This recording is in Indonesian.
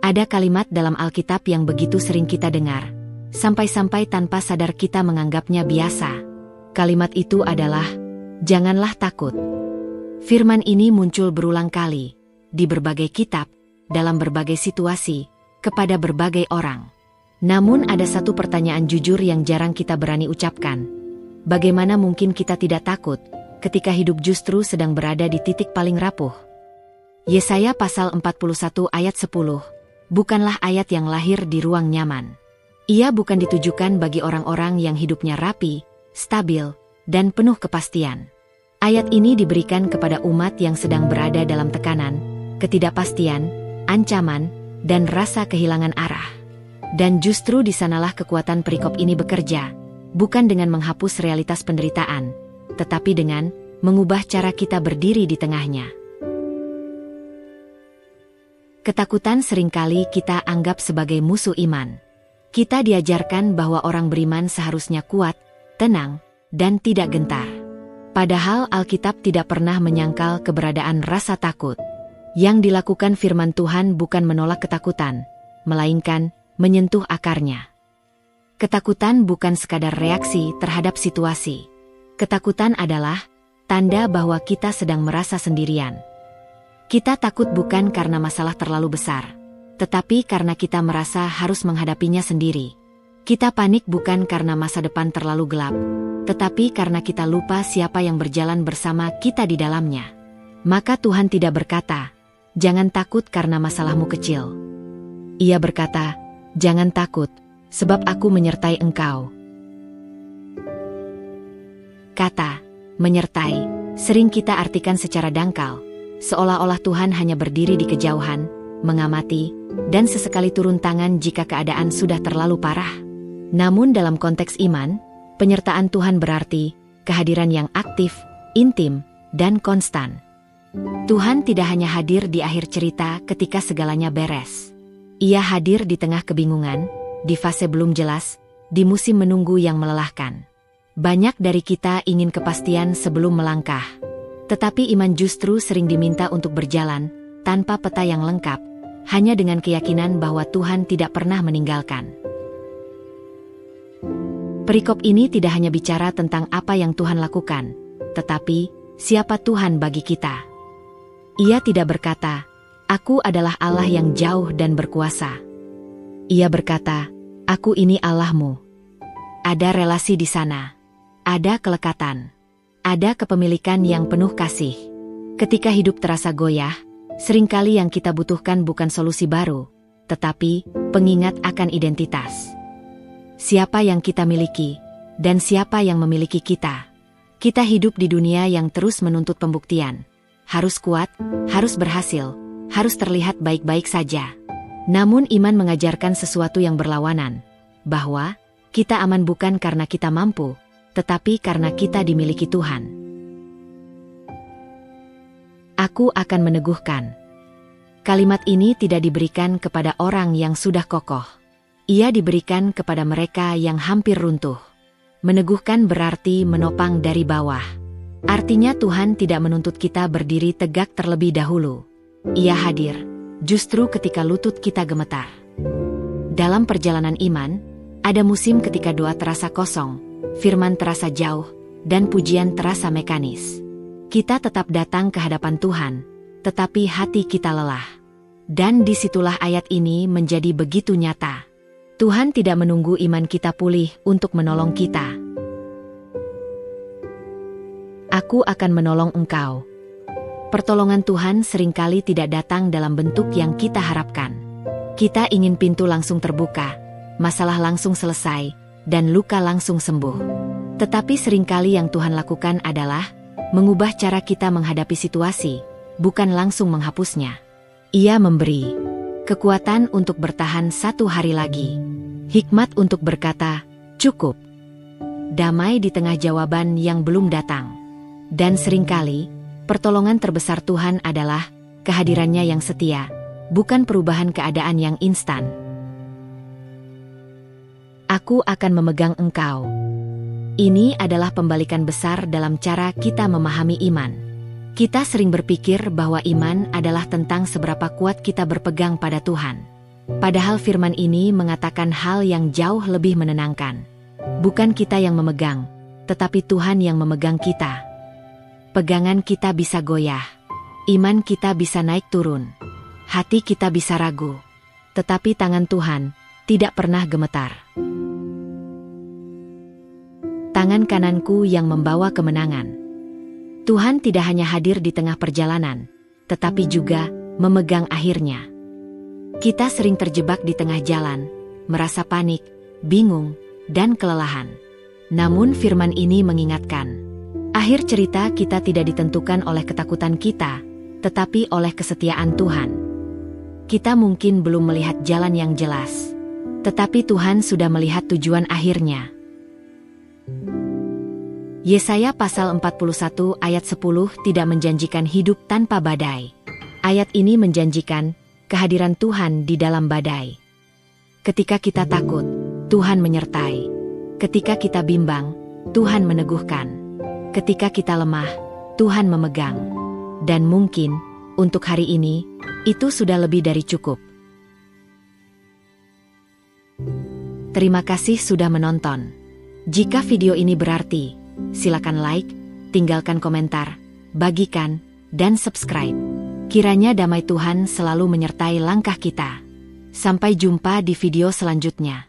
Ada kalimat dalam Alkitab yang begitu sering kita dengar, sampai-sampai tanpa sadar kita menganggapnya biasa. Kalimat itu adalah, "Janganlah takut." Firman ini muncul berulang kali, di berbagai kitab, dalam berbagai situasi, kepada berbagai orang. Namun ada satu pertanyaan jujur yang jarang kita berani ucapkan. Bagaimana mungkin kita tidak takut, ketika hidup justru sedang berada di titik paling rapuh? Yesaya pasal 41 ayat 10. Bukanlah ayat yang lahir di ruang nyaman. Ia bukan ditujukan bagi orang-orang yang hidupnya rapi, stabil, dan penuh kepastian. Ayat ini diberikan kepada umat yang sedang berada dalam tekanan, ketidakpastian, ancaman, dan rasa kehilangan arah. Dan justru di sanalah kekuatan perikop ini bekerja, bukan dengan menghapus realitas penderitaan, tetapi dengan mengubah cara kita berdiri di tengahnya. Ketakutan seringkali kita anggap sebagai musuh iman. Kita diajarkan bahwa orang beriman seharusnya kuat, tenang, dan tidak gentar. Padahal Alkitab tidak pernah menyangkal keberadaan rasa takut. Yang dilakukan firman Tuhan bukan menolak ketakutan, melainkan menyentuh akarnya. Ketakutan bukan sekadar reaksi terhadap situasi. Ketakutan adalah tanda bahwa kita sedang merasa sendirian. Kita takut bukan karena masalah terlalu besar, tetapi karena kita merasa harus menghadapinya sendiri. Kita panik bukan karena masa depan terlalu gelap, tetapi karena kita lupa siapa yang berjalan bersama kita di dalamnya. Maka Tuhan tidak berkata, "Jangan takut karena masalahmu kecil." Ia berkata, "Jangan takut, sebab Aku menyertai engkau." Kata "menyertai" sering kita artikan secara dangkal, seolah-olah Tuhan hanya berdiri di kejauhan, mengamati, dan sesekali turun tangan jika keadaan sudah terlalu parah. Namun dalam konteks iman, penyertaan Tuhan berarti kehadiran yang aktif, intim, dan konstan. Tuhan tidak hanya hadir di akhir cerita ketika segalanya beres. Ia hadir di tengah kebingungan, di fase belum jelas, di musim menunggu yang melelahkan. Banyak dari kita ingin kepastian sebelum melangkah. Tetapi iman justru sering diminta untuk berjalan, tanpa peta yang lengkap, hanya dengan keyakinan bahwa Tuhan tidak pernah meninggalkan. Perikop ini tidak hanya bicara tentang apa yang Tuhan lakukan, tetapi siapa Tuhan bagi kita. Ia tidak berkata, "Aku adalah Allah yang jauh dan berkuasa." Ia berkata, "Aku ini Allahmu." Ada relasi di sana. Ada kelekatan. Ada kepemilikan yang penuh kasih. Ketika hidup terasa goyah, seringkali yang kita butuhkan bukan solusi baru, tetapi pengingat akan identitas. Siapa yang kita miliki, dan siapa yang memiliki kita. Kita hidup di dunia yang terus menuntut pembuktian. Harus kuat, harus berhasil, harus terlihat baik-baik saja. Namun iman mengajarkan sesuatu yang berlawanan, bahwa kita aman bukan karena kita mampu, tetapi karena kita dimiliki Tuhan. Aku akan meneguhkan. Kalimat ini tidak diberikan kepada orang yang sudah kokoh. Ia diberikan kepada mereka yang hampir runtuh. Meneguhkan berarti menopang dari bawah. Artinya Tuhan tidak menuntut kita berdiri tegak terlebih dahulu. Ia hadir, justru ketika lutut kita gemetar. Dalam perjalanan iman, ada musim ketika doa terasa kosong, firman terasa jauh, dan pujian terasa mekanis. Kita tetap datang ke hadapan Tuhan, tetapi hati kita lelah. Dan disitulah ayat ini menjadi begitu nyata. Tuhan tidak menunggu iman kita pulih untuk menolong kita. Aku akan menolong engkau. Pertolongan Tuhan seringkali tidak datang dalam bentuk yang kita harapkan. Kita ingin pintu langsung terbuka, masalah langsung selesai, dan luka langsung sembuh. Tetapi seringkali yang Tuhan lakukan adalah mengubah cara kita menghadapi situasi, bukan langsung menghapusnya. Ia memberi kekuatan untuk bertahan satu hari lagi, hikmat untuk berkata, "Cukup." Damai di tengah jawaban yang belum datang. Dan seringkali, pertolongan terbesar Tuhan adalah kehadirannya yang setia, bukan perubahan keadaan yang instan. Aku akan memegang engkau. Ini adalah pembalikan besar dalam cara kita memahami iman. Kita sering berpikir bahwa iman adalah tentang seberapa kuat kita berpegang pada Tuhan. Padahal firman ini mengatakan hal yang jauh lebih menenangkan. Bukan kita yang memegang, tetapi Tuhan yang memegang kita. Pegangan kita bisa goyah. Iman kita bisa naik turun. Hati kita bisa ragu. Tetapi tangan Tuhan tidak pernah gemetar. Tangan kananku yang membawa kemenangan. Tuhan tidak hanya hadir di tengah perjalanan, tetapi juga memegang akhirnya. Kita sering terjebak di tengah jalan, merasa panik, bingung, dan kelelahan. Namun firman ini mengingatkan, akhir cerita kita tidak ditentukan oleh ketakutan kita, tetapi oleh kesetiaan Tuhan. Kita mungkin belum melihat jalan yang jelas, tetapi Tuhan sudah melihat tujuan akhirnya. Yesaya pasal 41 ayat 10 tidak menjanjikan hidup tanpa badai. Ayat ini menjanjikan kehadiran Tuhan di dalam badai. Ketika kita takut, Tuhan menyertai. Ketika kita bimbang, Tuhan meneguhkan. Ketika kita lemah, Tuhan memegang. Dan mungkin, untuk hari ini, itu sudah lebih dari cukup. Terima kasih sudah menonton. Jika video ini berarti, silakan like, tinggalkan komentar, bagikan, dan subscribe. Kiranya damai Tuhan selalu menyertai langkah kita. Sampai jumpa di video selanjutnya.